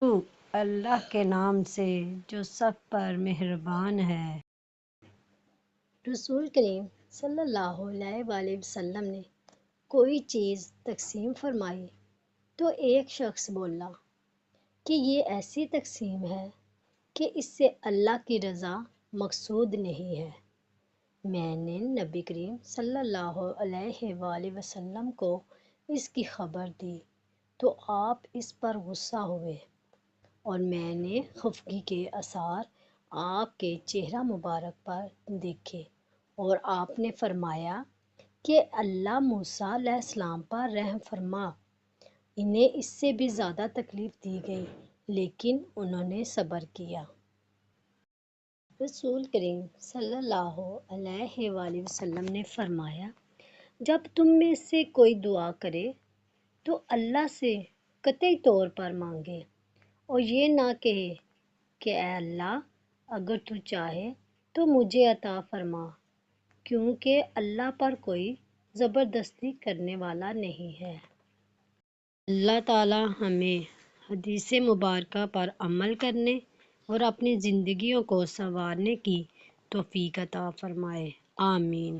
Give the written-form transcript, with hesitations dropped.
شروع اللہ کے نام سے جو سب پر مہربان ہے۔ رسول کریم صلی اللہ علیہ وآلہ وسلم نے کوئی چیز تقسیم فرمائی تو ایک شخص بولا کہ یہ ایسی تقسیم ہے کہ اس سے اللہ کی رضا مقصود نہیں ہے۔ میں نے نبی کریم صلی اللہ علیہ وآلہ وسلم کو اس کی خبر دی تو آپ اس پر غصہ ہوئے اور میں نے خفگی کے آثار آپ کے چہرہ مبارک پر دیکھے اور آپ نے فرمایا کہ اللہ موسیٰ علیہ السلام پر رحم فرما، انہیں اس سے بھی زیادہ تکلیف دی گئی لیکن انہوں نے صبر کیا۔ رسول کریم صلی اللہ علیہ وآلہ وسلم نے فرمایا، جب تم میں سے کوئی دعا کرے تو اللہ سے قطعی طور پر مانگے اور یہ نہ کہے کہ اے اللہ اگر تو چاہے تو مجھے عطا فرما، کیونکہ اللہ پر کوئی زبردستی کرنے والا نہیں ہے۔ اللہ تعالی ہمیں حدیث مبارکہ پر عمل کرنے اور اپنی زندگیوں کو سنوارنے کی توفیق عطا فرمائے، آمین۔